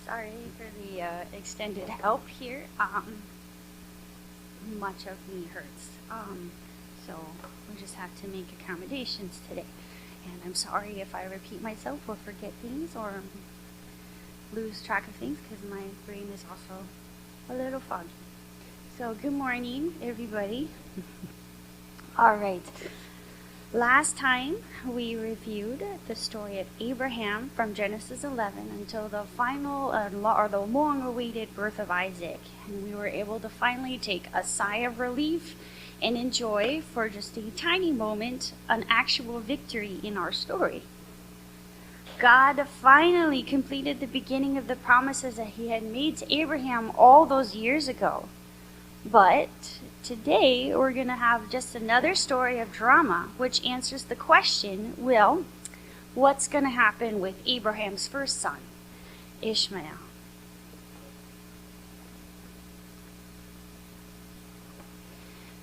Sorry for the extended help here. Much of me hurts. So we just have to make accommodations today. And I'm sorry if I repeat myself or forget things or lose track of things because my brain is also a little foggy. So good morning, everybody. All right. Last time we reviewed the story of Abraham from Genesis 11 until the final or the long-awaited birth of Isaac. And we were able to finally take a sigh of relief and enjoy for just a tiny moment an actual victory in our story. God finally completed the beginning of the promises that he had made to Abraham all those years ago. But today we're going to have just another story of drama, which answers the question, well, what's going to happen with Abraham's first son, Ishmael?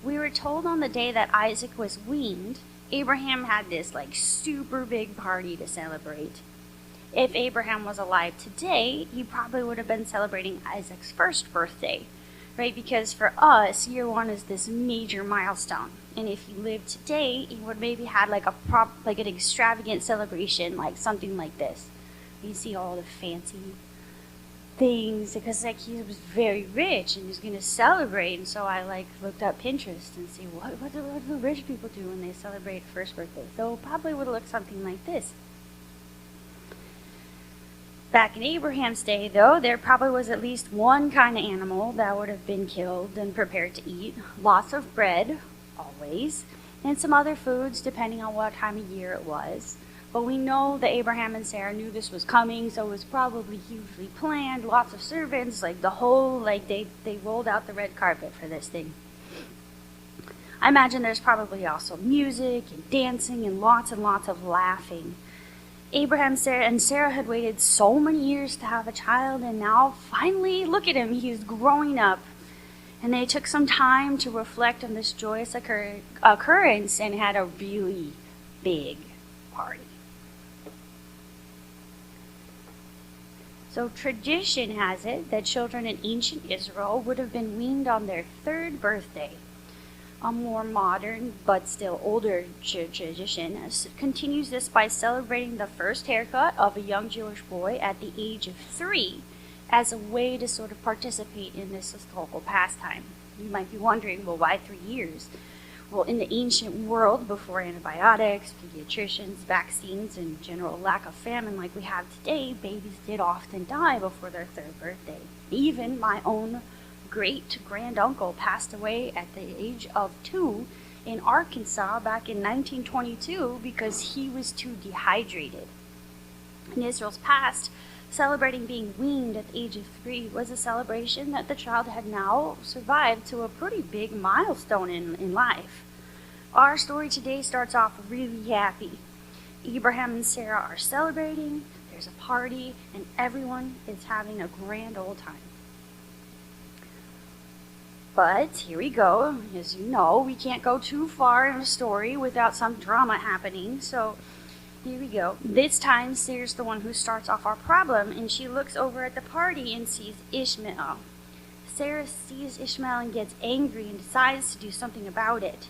We were told on the day that Isaac was weaned, Abraham had this super big party to celebrate. If Abraham was alive today, he probably would have been celebrating Isaac's first birthday. Right, because for us, year one is this major milestone, and if he lived today, he would maybe had an extravagant celebration, like something like this. You see all the fancy things because he was very rich and he's going to celebrate. And so I looked up Pinterest and see what do the rich people do when they celebrate first birthday. So it probably would have looked something like this. Back in Abraham's day, though, there probably was at least one kind of animal that would have been killed and prepared to eat. Lots of bread, always, and some other foods, depending on what time of year it was. But we know that Abraham and Sarah knew this was coming, so it was probably hugely planned. Lots of servants, they rolled out the red carpet for this thing. I imagine there's probably also music and dancing and lots of laughing. Abraham and Sarah had waited so many years to have a child, and now finally, look at him, he's growing up. And they took some time to reflect on this joyous occurrence and had a really big party. So tradition has it that children in ancient Israel would have been weaned on their third birthday. A more modern, but still older tradition continues this by celebrating the first haircut of a young Jewish boy at the age of 3 as a way to sort of participate in this historical pastime. You might be wondering, well, why 3 years? Well, in the ancient world, before antibiotics, pediatricians, vaccines, and general lack of famine like we have today, babies did often die before their third birthday. Even my own great-granduncle passed away at the age of 2 in Arkansas back in 1922 because he was too dehydrated. In Israel's past, celebrating being weaned at the age of 3 was a celebration that the child had now survived to a pretty big milestone in life. Our story today starts off really happy. Abraham and Sarah are celebrating, there's a party, and everyone is having a grand old time. But here we go. As you know, we can't go too far in a story without some drama happening. So here we go. This time, Sarah's the one who starts off our problem, and she looks over at the party and sees Ishmael. Sarah sees Ishmael and gets angry and decides to do something about it.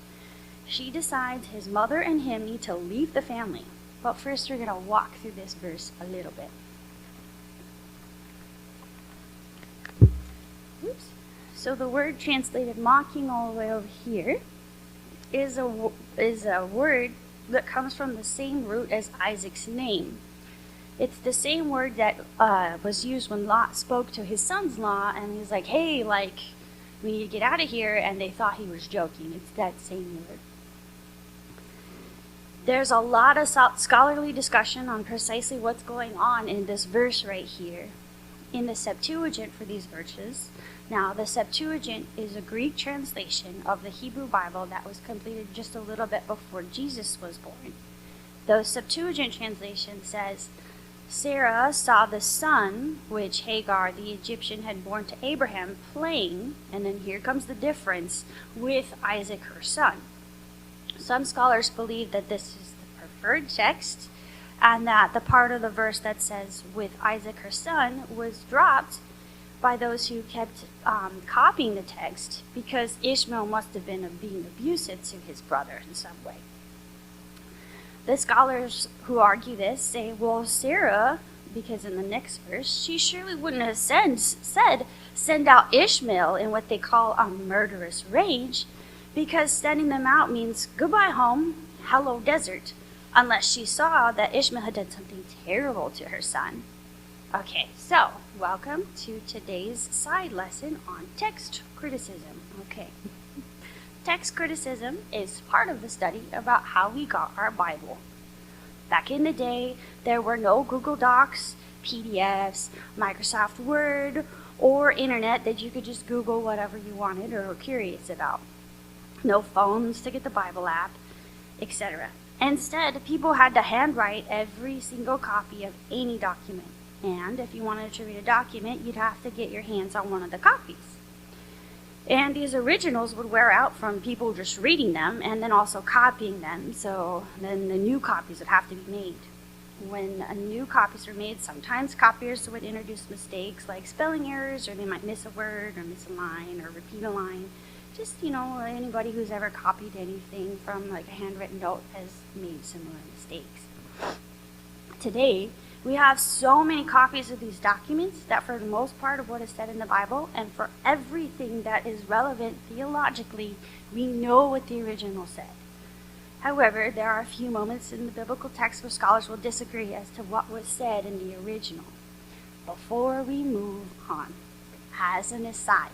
She decides his mother and him need to leave the family. But first, we're going to walk through this verse a little bit. Oops. So the word translated mocking all the way over here is a word that comes from the same root as Isaac's name. It's the same word that was used when Lot spoke to his sons-in-law, and he's like, hey, we need to get out of here, and they thought he was joking. It's that same word. There's a lot of scholarly discussion on precisely what's going on in this verse right here. In the Septuagint for these verses, now the Septuagint is a Greek translation of the Hebrew Bible that was completed just a little bit before Jesus was born. The Septuagint translation says, Sarah saw the sun which Hagar the Egyptian had borne to Abraham playing, and then here comes the difference, with Isaac her son. Some scholars believe that this is the preferred text, and that the part of the verse that says with Isaac her son was dropped by those who kept copying the text because Ishmael must have been being abusive to his brother in some way. The scholars who argue this say, well, Sarah, because in the next verse, she surely wouldn't have said, send out Ishmael in what they call a murderous rage, because sending them out means goodbye home, hello desert, unless she saw that Ishmael had done something terrible to her son. Okay, so welcome to today's side lesson on text criticism. Okay. Text criticism is part of the study about how we got our Bible. Back in the day, there were no Google Docs, PDFs, Microsoft Word, or internet that you could just Google whatever you wanted or were curious about. No phones to get the Bible app, etc. Instead, people had to handwrite every single copy of any document. And if you wanted to read a document, you'd have to get your hands on one of the copies. And these originals would wear out from people just reading them and then also copying them, so then the new copies would have to be made. When new copies were made, sometimes copiers would introduce mistakes like spelling errors, or they might miss a word or miss a line or repeat a line. Just, anybody who's ever copied anything from like a handwritten note has made similar mistakes. Today, we have so many copies of these documents that for the most part of what is said in the Bible and for everything that is relevant theologically, we know what the original said. However, there are a few moments in the biblical text where scholars will disagree as to what was said in the original. Before we move on, as an aside,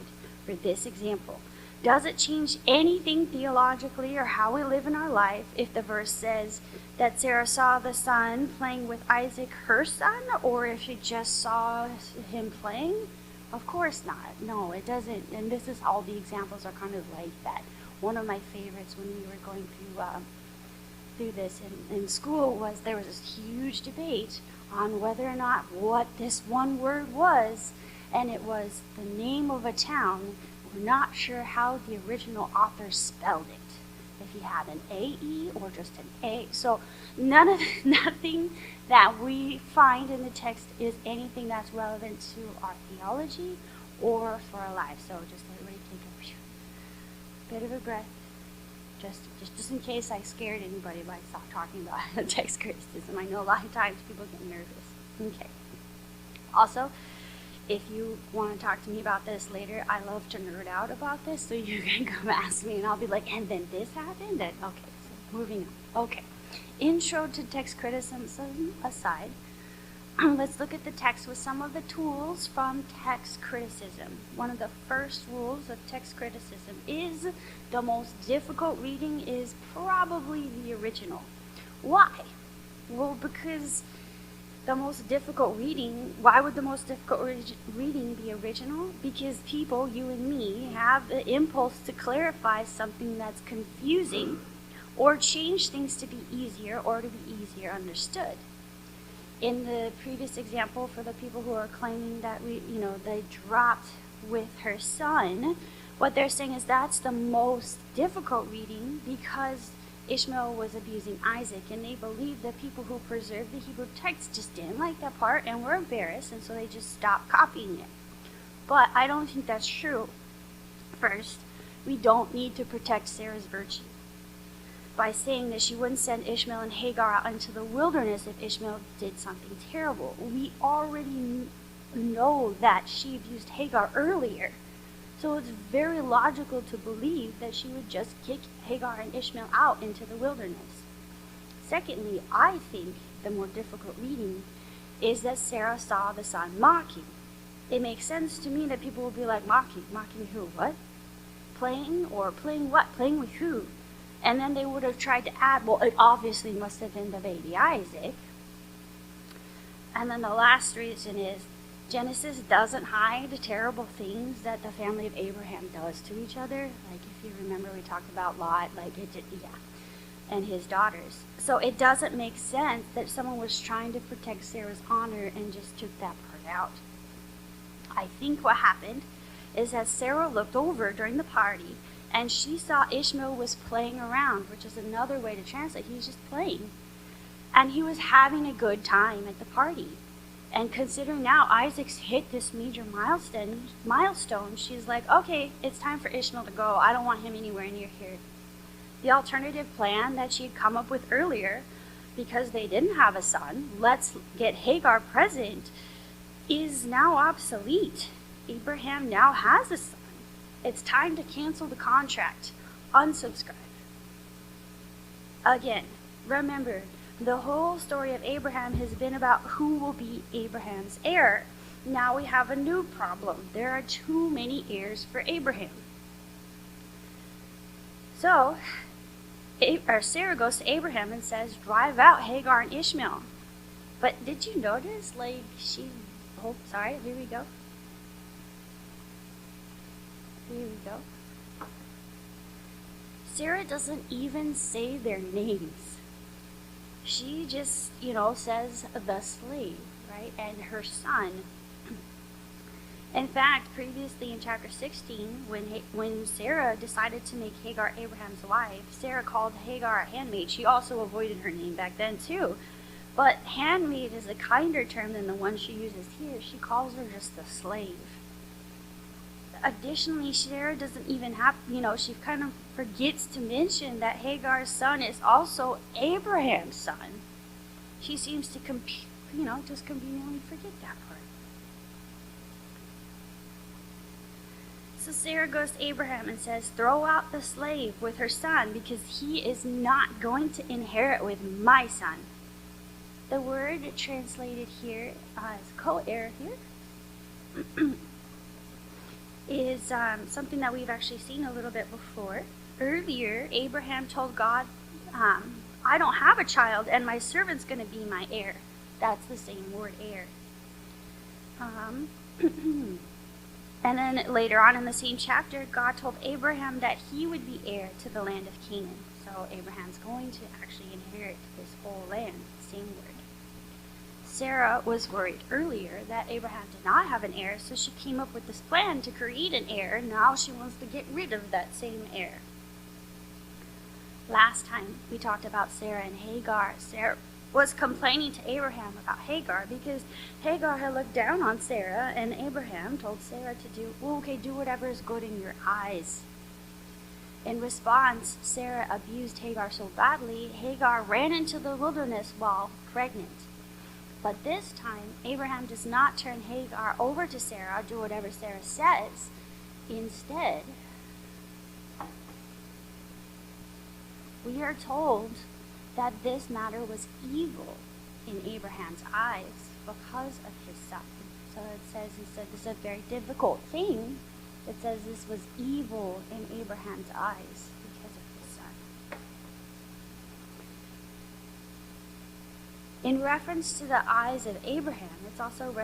for this example, does it change anything theologically or how we live in our life if the verse says that Sarah saw the son playing with Isaac, her son, or if she just saw him playing? Of course not. No, it doesn't. And this is all the examples are kind of like that. One of my favorites when we were going through this in school was there was this huge debate on whether or not what this one word was, and it was the name of a town. We're not sure how the original author spelled it. If he had an A-E or just an A. So nothing that we find in the text is anything that's relevant to our theology or for our lives. So just everybody take a bit of a breath. Just in case I scared anybody by talking about text criticism. I know a lot of times people get nervous. Okay. Also, if you want to talk to me about this later, I love to nerd out about this, so you can come ask me, and I'll be like, and then this happened? And, okay, so moving on. Okay, intro to text criticism aside, let's look at the text with some of the tools from text criticism. One of the first rules of text criticism is the most difficult reading is probably the original. Why? Well, because the most difficult reading, why would the most difficult reading be original? Because people, you and me, have the impulse to clarify something that's confusing or change things to be easier or to be easier understood. In the previous example, for the people who are claiming that they dropped with her son, what they're saying is that's the most difficult reading because Ishmael was abusing Isaac, and they believe the people who preserved the Hebrew text just didn't like that part and were embarrassed, and so they just stopped copying it. But I don't think that's true. First, we don't need to protect Sarah's virtue by saying that she wouldn't send Ishmael and Hagar out into the wilderness if Ishmael did something terrible. We already know that she abused Hagar earlier. So it's very logical to believe that she would just kick Hagar and Ishmael out into the wilderness. Secondly, I think the more difficult reading is that Sarah saw the son mocking. It makes sense to me that people will be like, mocking who? What? Playing? Or playing what? Playing with who? And then they would have tried to add, well, it obviously must have been the baby Isaac. And then the last reason is Genesis doesn't hide the terrible things that the family of Abraham does to each other. Like if you remember, we talked about Lot, and his daughters. So it doesn't make sense that someone was trying to protect Sarah's honor and just took that part out. I think what happened is that Sarah looked over during the party and she saw Ishmael was playing around, which is another way to translate. He's just playing. And he was having a good time at the party. And considering now Isaac's hit this major milestone, she's like, okay, it's time for Ishmael to go. I don't want him anywhere near here. The alternative plan that she had come up with earlier, because they didn't have a son, let's get Hagar present, is now obsolete. Abraham now has a son. It's time to cancel the contract. Unsubscribe. Again, remember, the whole story of Abraham has been about who will be Abraham's heir. Now we have a new problem. There are too many heirs for Abraham. So, Sarah goes to Abraham and says, drive out Hagar and Ishmael. But did you notice, here we go. Sarah doesn't even say their names. She just, says the slave, right? And her son. In fact, previously in chapter 16, when Sarah decided to make Hagar Abraham's wife, Sarah called Hagar a handmaid. She also avoided her name back then too. But handmaid is a kinder term than the one she uses here. She calls her just the slave. Additionally, Sarah doesn't even have, she kind of forgets to mention that Hagar's son is also Abraham's son. She seems to, just conveniently forget that part. So Sarah goes to Abraham and says, throw out the slave with her son because he is not going to inherit with my son. The word translated here as co-heir here is something that we've actually seen a little bit before. Earlier, Abraham told God, I don't have a child and my servant's going to be my heir. That's the same word, heir. And then later on in the same chapter, God told Abraham that he would be heir to the land of Canaan. So Abraham's going to actually inherit this whole land, same word. Sarah was worried earlier that Abraham did not have an heir, so she came up with this plan to create an heir. Now she wants to get rid of that same heir. Last time we talked about Sarah and Hagar. Sarah was complaining to Abraham about Hagar because Hagar had looked down on Sarah, and Abraham told Sarah to do whatever is good in your eyes. In response, Sarah abused Hagar so badly, Hagar ran into the wilderness while pregnant. But this time, Abraham does not turn Hagar over to Sarah, do whatever Sarah says. Instead, we are told that this matter was evil in Abraham's eyes because of his son. So it says instead this is a very difficult thing. It says this was evil in Abraham's eyes because of his son. In reference to the eyes of Abraham, it's also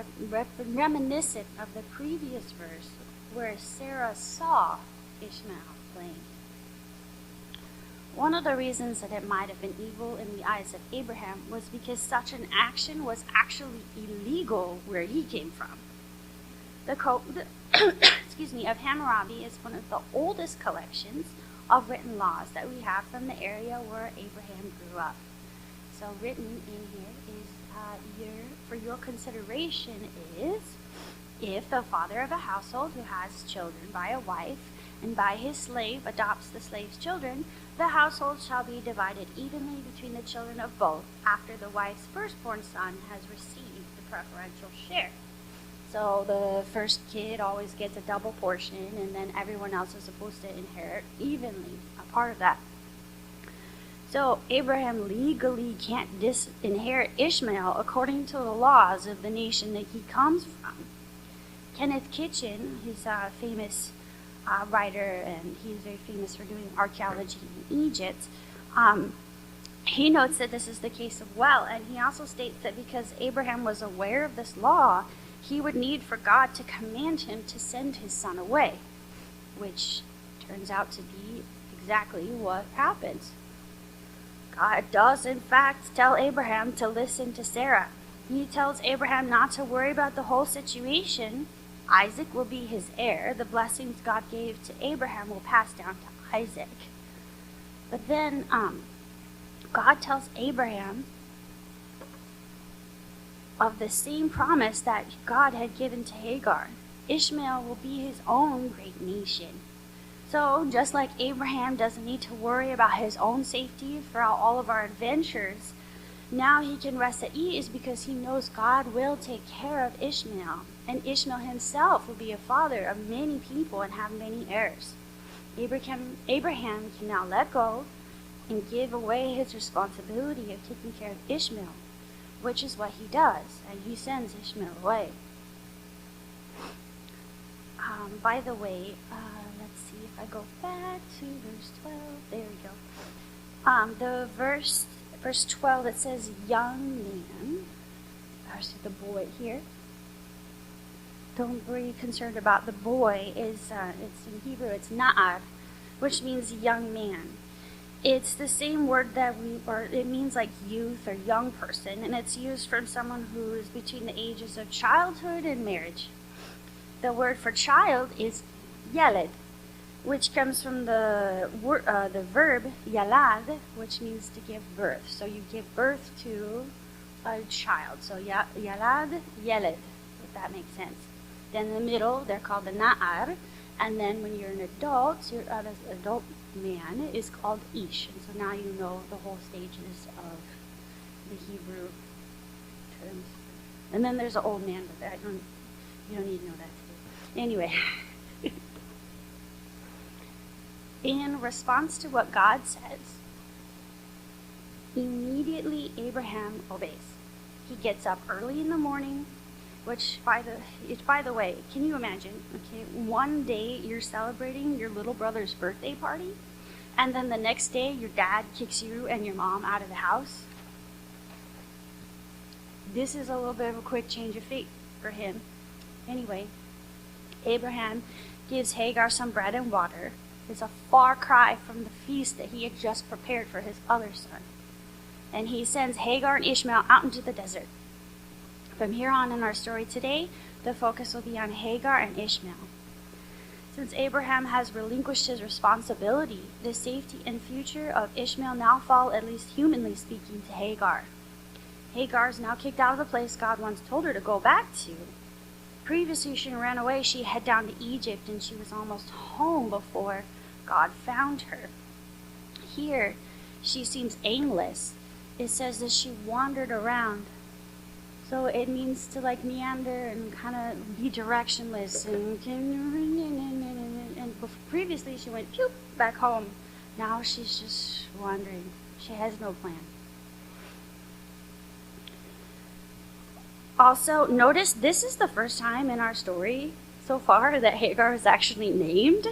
reminiscent of the previous verse where Sarah saw Ishmael playing. One of the reasons that it might have been evil in the eyes of Abraham was because such an action was actually illegal where he came from. The Code of Hammurabi is one of the oldest collections of written laws that we have from the area where Abraham grew up. So written in here is, for your consideration is, if the father of a household who has children by a wife and by his slave adopts the slave's children, the household shall be divided evenly between the children of both after the wife's firstborn son has received the preferential share. So the first kid always gets a double portion, and then everyone else is supposed to inherit evenly a part of that. So Abraham legally can't disinherit Ishmael according to the laws of the nation that he comes from. Kenneth Kitchen, who's a famous writer, and he's very famous for doing archaeology in Egypt, he notes that this is the case as well, and he also states that because Abraham was aware of this law, he would need for God to command him to send his son away, which turns out to be exactly what happens. God does, in fact, tell Abraham to listen to Sarah. He tells Abraham not to worry about the whole situation. Isaac will be his heir. The blessings God gave to Abraham will pass down to Isaac. But then God tells Abraham of the same promise that God had given to Hagar. Ishmael will be his own great nation. So, just like Abraham doesn't need to worry about his own safety throughout all of our adventures, now he can rest at ease because he knows God will take care of Ishmael. And Ishmael himself will be a father of many people and have many heirs. Abraham can now let go and give away his responsibility of taking care of Ishmael, which is what he does, and he sends Ishmael away. By the way, let's see if I go back to verse 12. There we go. The verse 12, it says young man. There's the boy here. Don't be concerned about the boy. It's in Hebrew, it's na'ar, which means young man. It's the same word it means like youth or young person, and it's used for someone who is between the ages of childhood and marriage. The word for child is yaled, which comes from the verb yalad, which means to give birth. So you give birth to a child. So yalad, yeled, if that makes sense. Then in the middle, they're called the na'ar, and then when you're an adult, an adult man is called ish. And so now you know the whole stages of the Hebrew terms. And then there's an old man, but you don't need to know that today. Anyway, in response to what God says, immediately Abraham obeys. He gets up early in the morning, which, by the way, can you imagine? Okay, one day you're celebrating your little brother's birthday party, and then the next day your dad kicks you and your mom out of the house. This is a little bit of a quick change of fate for him. Anyway, Abraham gives Hagar some bread and water. It's a far cry from the feast that he had just prepared for his other son. And he sends Hagar and Ishmael out into the desert. From here on in our story today, the focus will be on Hagar and Ishmael. Since Abraham has relinquished his responsibility, the safety and future of Ishmael now fall, at least humanly speaking, to Hagar. Hagar is now kicked out of the place God once told her to go back to. Previously, she ran away. She head down to Egypt, and she was almost home before God found her. Here, she seems aimless. It says that she wandered around. So it means to like meander and kind of be directionless. And previously, she went pew back home. Now she's just wandering. She has no plan. Also, notice this is the first time in our story so far that Hagar is actually named,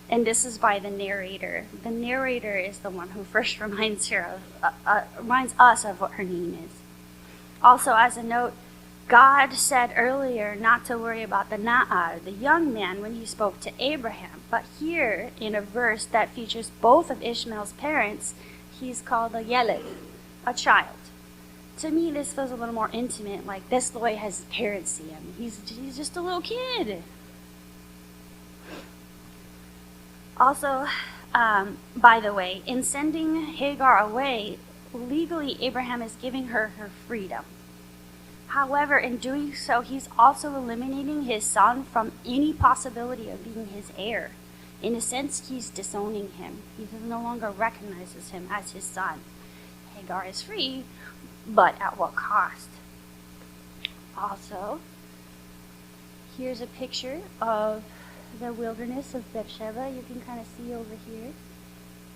and this is by the narrator. The narrator is the one who first reminds us of what her name is. Also, as a note, God said earlier not to worry about the na'ar, the young man, when he spoke to Abraham. But here, in a verse that features both of Ishmael's parents, he's called a yeled, a child. To me, this feels a little more intimate, like this boy has parents see him. He's just a little kid. Also, by the way, in sending Hagar away, legally Abraham is giving her her freedom. However, in doing so, he's also eliminating his son from any possibility of being his heir. In a sense, he's disowning him. He no longer recognizes him as his son. Hagar is free, but at what cost? Also, here's a picture of the wilderness of Beersheba. You can kind of see over here.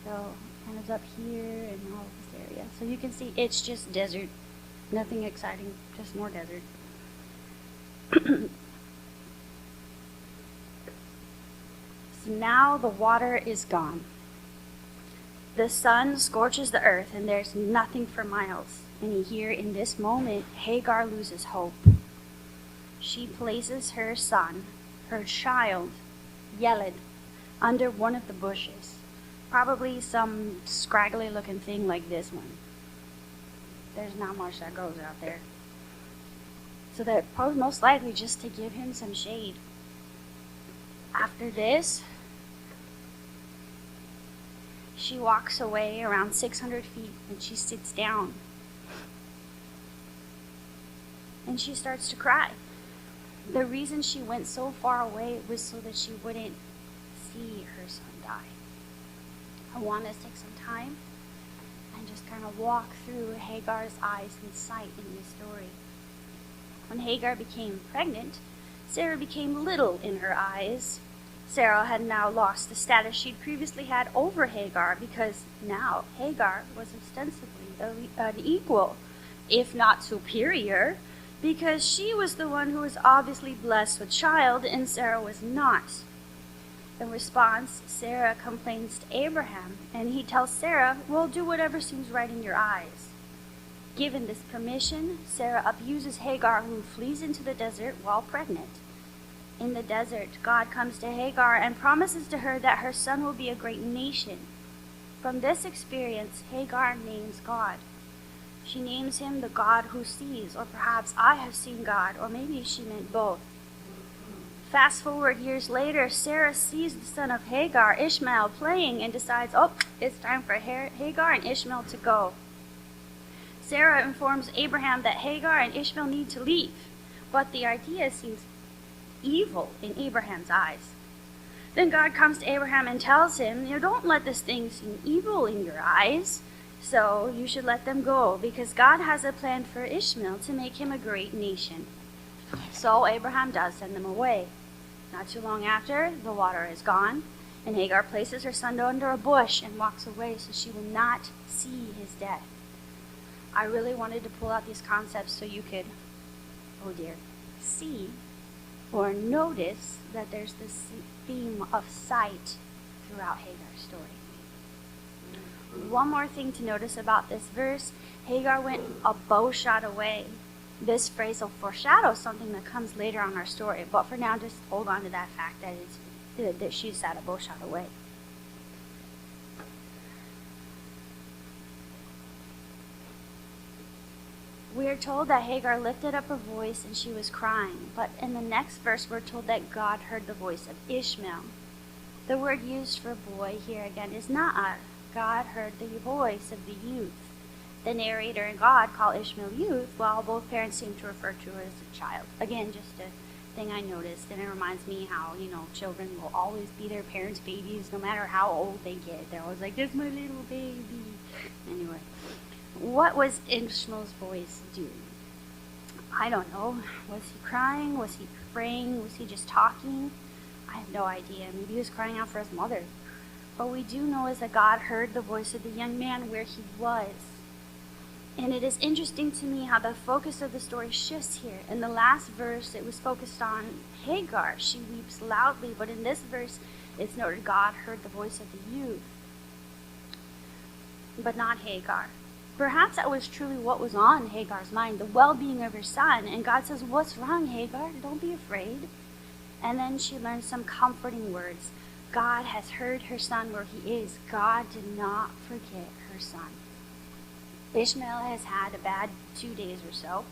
So, kind of up here and all of this area. So you can see it's just desert. Nothing exciting, just more desert. So now the water is gone. The sun scorches the earth and there's nothing for miles. And here in this moment, Hagar loses hope. She places her son, her child, Yeled, under one of the bushes. Probably some scraggly looking thing like this one. There's not much that grows out there. So that most likely just to give him some shade. After this, she walks away around 600 feet and she sits down. and she starts to cry. The reason she went so far away was so that she wouldn't see her son die. I want us to take some time and just kind of walk through Hagar's eyes and sight in this story. When Hagar became pregnant, Sarah became little in her eyes. Sarah had now lost the status she'd previously had over Hagar, because now Hagar was ostensibly an equal, if not superior, because she was the one who was obviously blessed with child and Sarah was not. In response, Sarah complains to Abraham, and he tells Sarah, well, do whatever seems right in your eyes. Given this permission, Sarah abuses Hagar, who flees into the desert while pregnant. In the desert, God comes to Hagar and promises to her that her son will be a great nation. From this experience, Hagar names God. She names him the God who sees, or perhaps I have seen God, or maybe she meant both. Fast forward years later, Sarah sees the son of Hagar, Ishmael, playing and decides, oh, it's time for Hagar and Ishmael to go. Sarah informs Abraham that Hagar and Ishmael need to leave, but the idea seems evil in Abraham's eyes. Then God comes to Abraham and tells him, don't let this thing seem evil in your eyes, so you should let them go, because God has a plan for Ishmael to make him a great nation. So Abraham does send them away. Not too long after, the water is gone, and Hagar places her son under a bush and walks away so she will not see his death. I really wanted to pull out these concepts so you could, see or notice that there's this theme of sight throughout Hagar's story. One more thing to notice about this verse, Hagar went a bow shot away. This phrase will foreshadow something that comes later on our story, but for now, just hold on to that fact that she's at a bow shot away. We are told that Hagar lifted up her voice and she was crying, but in the next verse we're told that God heard the voice of Ishmael. The word used for boy here again is na'ar. God heard the voice of the youth. The narrator and God call Ishmael youth, while both parents seem to refer to her as a child. Again, just a thing I noticed, and it reminds me how, children will always be their parents' babies, no matter how old they get. They're always like, "This is my little baby." Anyway, what was Ishmael's voice doing? I don't know. Was he crying? Was he praying? Was he just talking? I have no idea. Maybe he was crying out for his mother. What we do know is that God heard the voice of the young man where he was. And it is interesting to me how the focus of the story shifts here. In the last verse, it was focused on Hagar. She weeps loudly, but in this verse, it's noted God heard the voice of the youth, but not Hagar. Perhaps that was truly what was on Hagar's mind, the well-being of her son. And God says, "What's wrong, Hagar? Don't be afraid." And then she learns some comforting words. God has heard her son where he is. God did not forget her son. Ishmael has had a bad 2 days or so.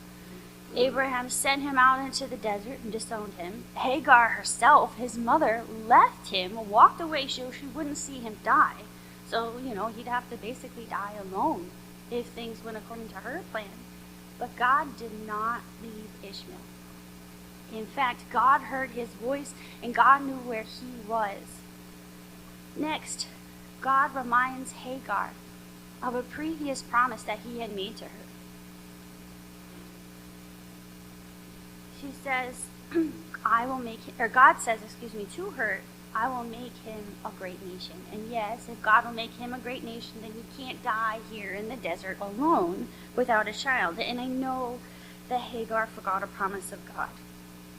Abraham sent him out into the desert and disowned him. Hagar herself, his mother, left him, walked away so she wouldn't see him die. So, he'd have to basically die alone if things went according to her plan. But God did not leave Ishmael. In fact, God heard his voice and God knew where he was. Next, God reminds Hagar of a previous promise that he had made to her. She says, God says to her, "I will make him a great nation." And yes, if God will make him a great nation, then he can't die here in the desert alone without a child. And I know that Hagar forgot a promise of God.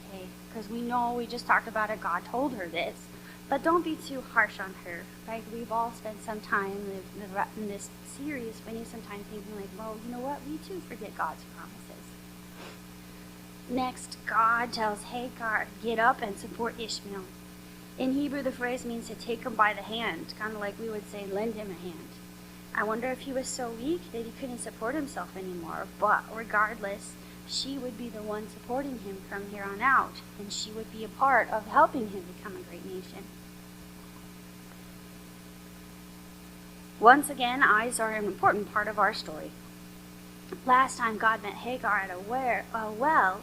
Okay? Because we just talked about it, God told her this. But don't be too harsh on her, right? We've all spent some time in this series spending some time thinking like, well, you know what? We too forget God's promises. Next, God tells Hagar, "Get up and support Ishmael." In Hebrew, the phrase means to take him by the hand, kind of like we would say, lend him a hand. I wonder if he was so weak that he couldn't support himself anymore. But regardless, she would be the one supporting him from here on out, and she would be a part of helping him become a great nation. Once again, eyes are an important part of our story. Last time God met Hagar at a well,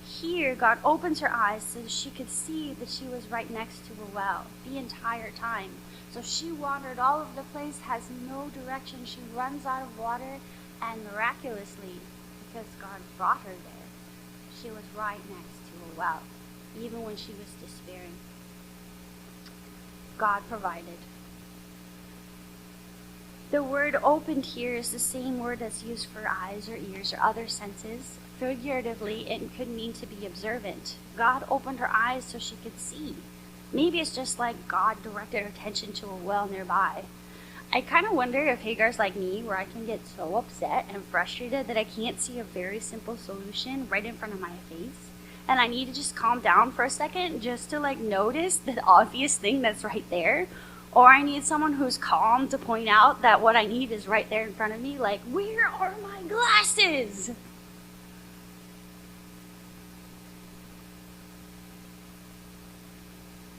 here God opens her eyes so that she could see that she was right next to a well the entire time. So she wandered all over the place, has no direction. She runs out of water, and miraculously, because God brought her there, she was right next to a well, even when she was despairing. God provided. The word opened here is the same word that's used for eyes or ears or other senses. Figuratively, it could mean to be observant. God opened her eyes so she could see. Maybe it's just like God directed her attention to a well nearby. I kind of wonder if Hagar's like me, where I can get so upset and frustrated that I can't see a very simple solution right in front of my face. And I need to just calm down for a second just to notice the obvious thing that's right there. Or I need someone who's calm to point out that what I need is right there in front of me, like, where are my glasses?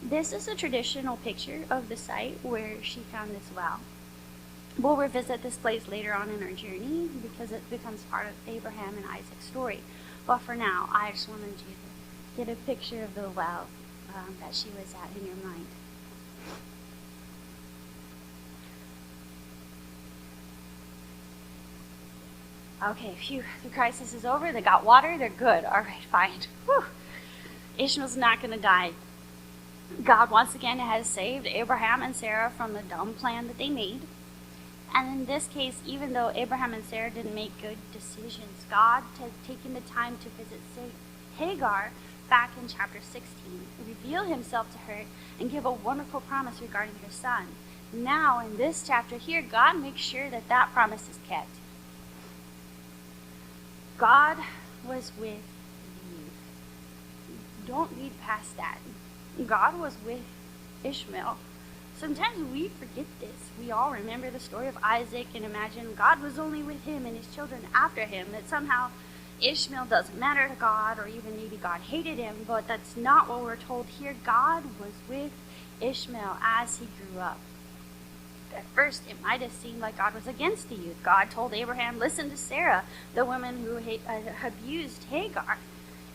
This is a traditional picture of the site where she found this well. We'll revisit this place later on in our journey because it becomes part of Abraham and Isaac's story. But for now, I just wanted you to get a picture of the well that she was at in your mind. Okay, phew, the crisis is over. They got water. They're good. All right, fine. Whew. Ishmael's not going to die. God once again has saved Abraham and Sarah from the dumb plan that they made. And in this case, even though Abraham and Sarah didn't make good decisions, God has taken the time to visit Hagar back in chapter 16, reveal himself to her, and give a wonderful promise regarding her son. Now, in this chapter here, God makes sure that that promise is kept. God was with you. Don't read past that. God was with Ishmael. Sometimes we forget this. We all remember the story of Isaac and imagine God was only with him and his children after him, that somehow Ishmael doesn't matter to God, or even maybe God hated him, but that's not what we're told here. God was with Ishmael as he grew up. At first, it might have seemed like God was against the youth. God told Abraham, listen to Sarah, the woman who abused Hagar.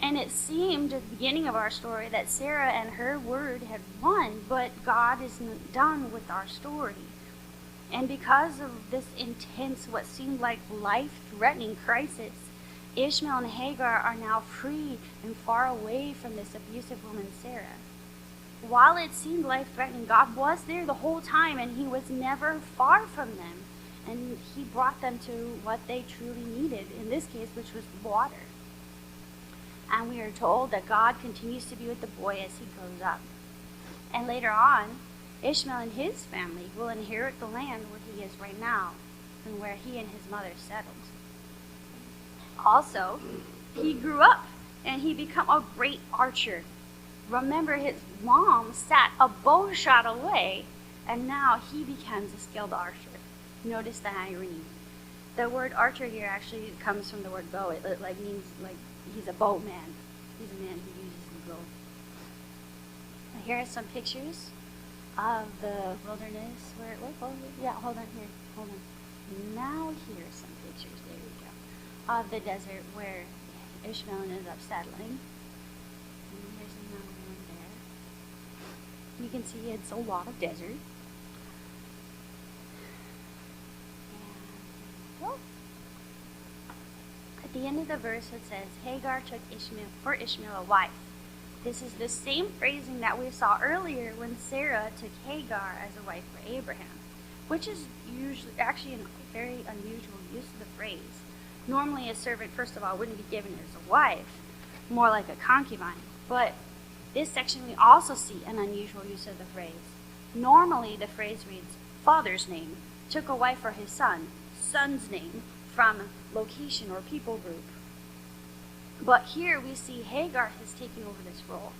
And it seemed at the beginning of our story that Sarah and her word had won, but God isn't done with our story. And because of this intense, what seemed like life-threatening crisis, Ishmael and Hagar are now free and far away from this abusive woman, Sarah. While it seemed life-threatening, God was there the whole time, and he was never far from them. And he brought them to what they truly needed, in this case, which was water. And we are told that God continues to be with the boy as he grows up. And later on, Ishmael and his family will inherit the land where he is right now, and where he and his mother settled. Also, he grew up, and he became a great archer. Remember, his mom sat a bow shot away, and now he becomes a skilled archer. Notice the irony. The word archer here actually comes from the word bow. It means he's a bowman. He's a man who uses the bow. Here are some pictures of the wilderness. Hold on. Now here's some pictures. There we go. Of the desert where Ishmael ended up settling. And here's another one there. You can see it's a lot of desert. At the end of the verse it says, Hagar took Ishmael a wife. This is the same phrasing that we saw earlier when Sarah took Hagar as a wife for Abraham, which is actually a very unusual use of the phrase. Normally a servant, first of all, wouldn't be given as a wife, more like a concubine. But this section we also see an unusual use of the phrase. Normally the phrase reads, father's name, took a wife for his son, son's name, from location or people group. But here we see Hagar has taken over this role.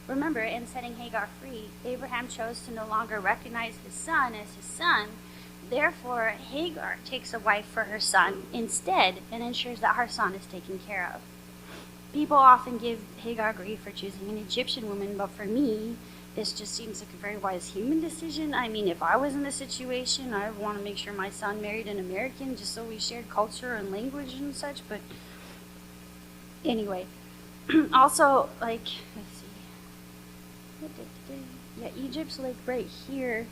Remember, in setting Hagar free, Abraham chose to no longer recognize his son as his son. Therefore, Hagar takes a wife for her son instead and ensures that her son is taken care of. People often give Hagar grief for choosing an Egyptian woman, but for me, this just seems like a very wise human decision. I mean, if I was in this situation, I would want to make sure my son married an American just so we shared culture and language and such. But anyway, also, like, let's see. Yeah, Egypt's like right here,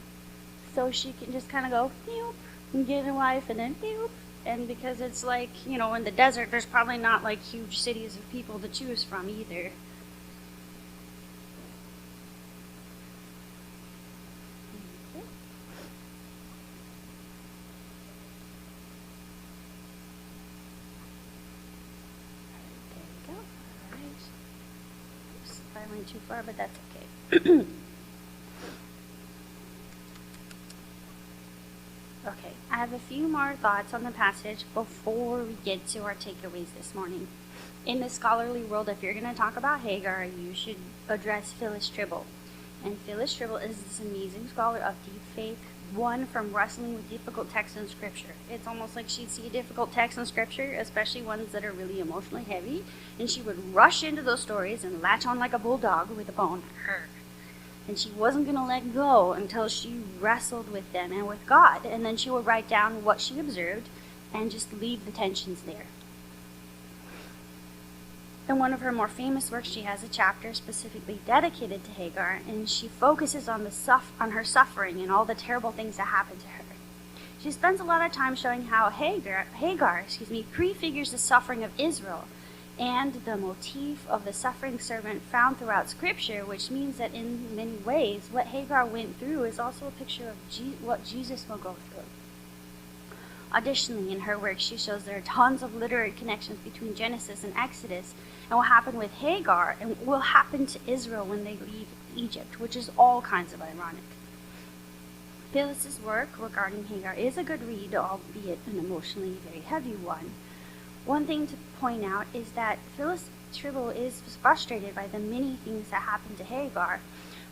so she can just kind of go, boop, and get a wife, and then boop. And because it's like, you know, in the desert, there's probably not like huge cities of people to choose from either. I went too far, but that's okay. Okay, I have a few more thoughts on the passage before we get to our takeaways this morning. In the scholarly world, if you're going to talk about Hagar, you should address Phyllis Tribble. And Phyllis Tribble is this amazing scholar of deep faith, one from wrestling with difficult texts in Scripture. It's almost like she'd see a difficult text in Scripture, especially ones that are really emotionally heavy, and she would rush into those stories and latch on like a bulldog with a bone. And she wasn't going to let go until she wrestled with them and with God. And then she would write down what she observed and just leave the tensions there. In one of her more famous works, she has a chapter specifically dedicated to Hagar, and she focuses on her suffering and all the terrible things that happened to her. She spends a lot of time showing how Hagar prefigures the suffering of Israel and the motif of the suffering servant found throughout Scripture, which means that in many ways, what Hagar went through is also a picture of what Jesus will go through. Additionally, in her work, she shows there are tons of literary connections between Genesis and Exodus, and what happened with Hagar and what will happen to Israel when they leave Egypt, which is all kinds of ironic. Phyllis's work regarding Hagar is a good read, albeit an emotionally very heavy one. One thing to point out is that Phyllis Tribble is frustrated by the many things that happened to Hagar,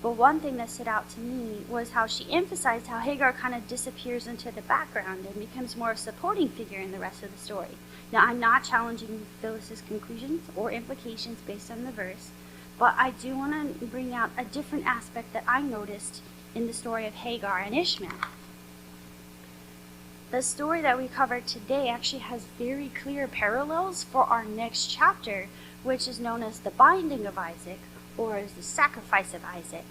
but one thing that stood out to me was how she emphasized how Hagar kind of disappears into the background and becomes more of a supporting figure in the rest of the story. Now, I'm not challenging Phyllis's conclusions or implications based on the verse, but I do want to bring out a different aspect that I noticed in the story of Hagar and Ishmael. The story that we covered today actually has very clear parallels for our next chapter, which is known as the binding of Isaac, or as the sacrifice of Isaac.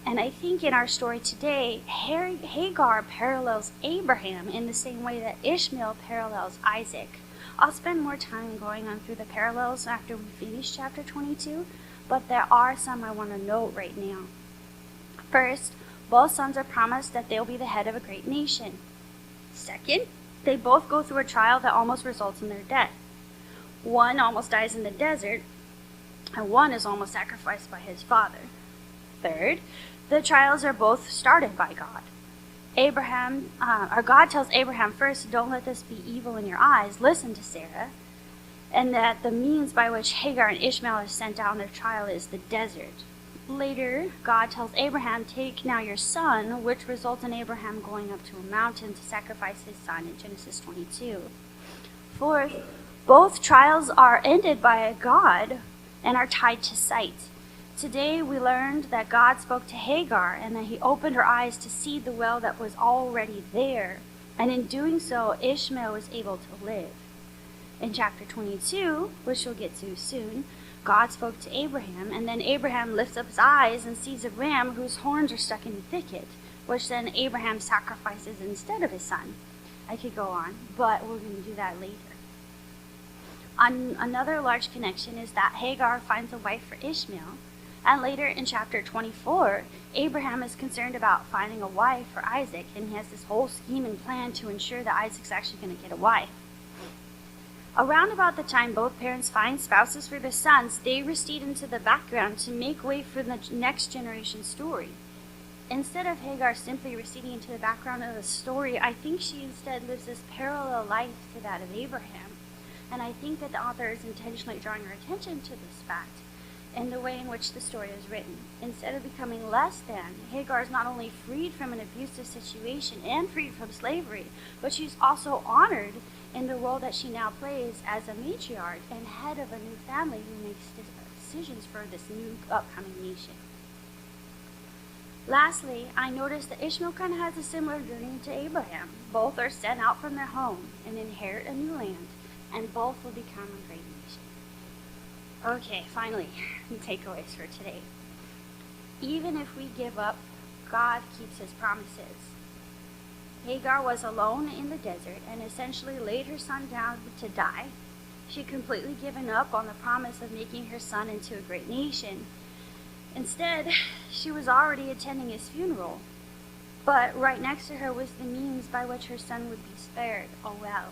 And I think in our story today, Hagar parallels Abraham in the same way that Ishmael parallels Isaac. I'll spend more time going on through the parallels after we finish chapter 22, but there are some I want to note right now. First, both sons are promised that they'll be the head of a great nation. Second, they both go through a trial that almost results in their death. One almost dies in the desert, and one is almost sacrificed by his father. Third, the trials are both started by God. God tells Abraham first, don't let this be evil in your eyes, listen to Sarah, and that the means by which Hagar and Ishmael are sent out on their trial is the desert. Later, God tells Abraham, take now your son, which results in Abraham going up to a mountain to sacrifice his son in Genesis 22. Fourth, both trials are ended by a God and are tied to sight. Today we learned that God spoke to Hagar and that he opened her eyes to see the well that was already there. And in doing so, Ishmael was able to live. In chapter 22, which we'll get to soon, God spoke to Abraham, and then Abraham lifts up his eyes and sees a ram whose horns are stuck in the thicket, which then Abraham sacrifices instead of his son. I could go on, but we're going to do that later. Another large connection is that Hagar finds a wife for Ishmael, and later in chapter 24, Abraham is concerned about finding a wife for Isaac, and he has this whole scheme and plan to ensure that Isaac's actually going to get a wife. Around about the time both parents find spouses for their sons, they recede into the background to make way for the next generation's story. Instead of Hagar simply receding into the background of the story, I think she instead lives this parallel life to that of Abraham. And I think that the author is intentionally drawing our attention to this fact in the way in which the story is written. Instead of becoming less than, Hagar is not only freed from an abusive situation and freed from slavery, but she's also honored in the role that she now plays as a matriarch and head of a new family who makes decisions for this new upcoming nation. Lastly, I noticed that Ishmael kind of has a similar journey to Abraham. Both are sent out from their home and inherit a new land, and both will become a great nation. Okay, finally, takeaways for today. Even if we give up, God keeps his promises. Hagar was alone in the desert and essentially laid her son down to die. She had completely given up on the promise of making her son into a great nation. Instead, she was already attending his funeral. But right next to her was the means by which her son would be spared. Oh well.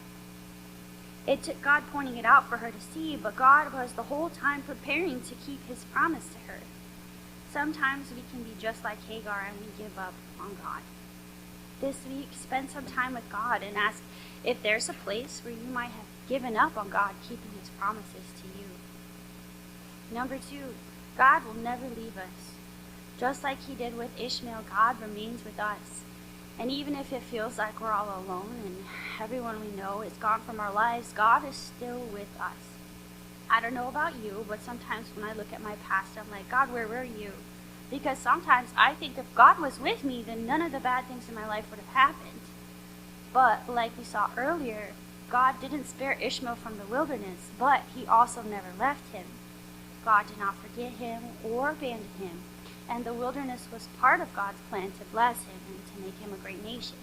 It took God pointing it out for her to see, but God was the whole time preparing to keep his promise to her. Sometimes we can be just like Hagar and we give up on God. This week, spend some time with God and ask if there's a place where you might have given up on God keeping his promises to you. Number 2, God will never leave us. Just like he did with Ishmael, God remains with us. And even if it feels like we're all alone and everyone we know is gone from our lives, God is still with us. I don't know about you, but sometimes when I look at my past, I'm like, God, where were you? Because sometimes I think if God was with me, then none of the bad things in my life would have happened. But like we saw earlier, God didn't spare Ishmael from the wilderness, but he also never left him. God did not forget him or abandon him, and the wilderness was part of God's plan to bless him and to make him a great nation.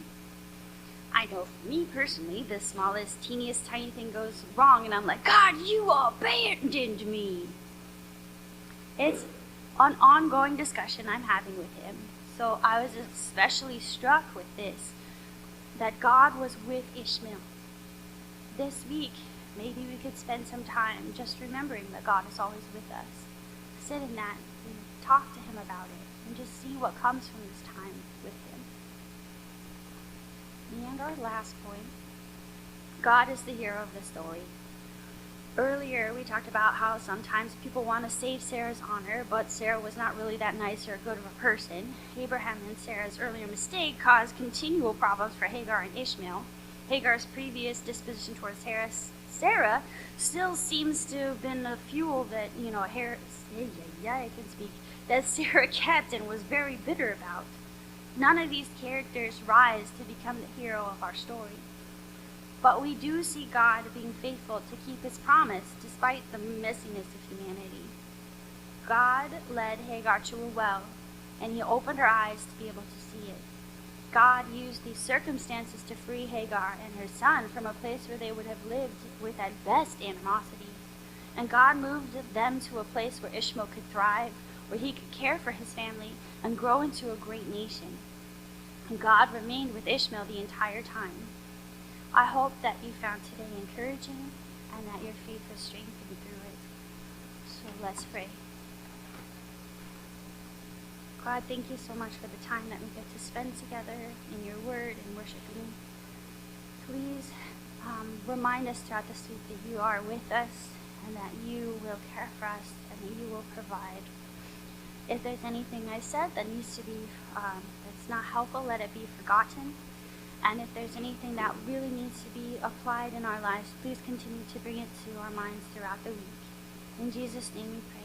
I know for me personally, the smallest, teeniest, tiny thing goes wrong, and I'm like, God, you abandoned me. It's an ongoing discussion I'm having with him. So I was especially struck with this, that God was with Ishmael. This week, maybe we could spend some time just remembering that God is always with us. Sit in that and talk to him about it and just see what comes from this time with him. And our last point, God is the hero of the story. Earlier, we talked about how sometimes people want to save Sarah's honor, but Sarah was not really that nice or good of a person. Abraham and Sarah's earlier mistake caused continual problems for Hagar and Ishmael. Hagar's previous disposition towards Sarah still seems to have been a fuel that, that Sarah kept and was very bitter about. None of these characters rise to become the hero of our story. But we do see God being faithful to keep his promise despite the messiness of humanity. God led Hagar to a well, and he opened her eyes to be able to see it. God used these circumstances to free Hagar and her son from a place where they would have lived with at best animosity. And God moved them to a place where Ishmael could thrive, where he could care for his family and grow into a great nation. And God remained with Ishmael the entire time. I hope that you found today encouraging and that your faith was strengthened through it. So let's pray. God, thank you so much for the time that we get to spend together in your word and worshiping. Please remind us throughout this week that you are with us and that you will care for us and that you will provide. If there's anything I said that needs to be, that's not helpful, let it be forgotten. And if there's anything that really needs to be applied in our lives, please continue to bring it to our minds throughout the week. In Jesus' name we pray.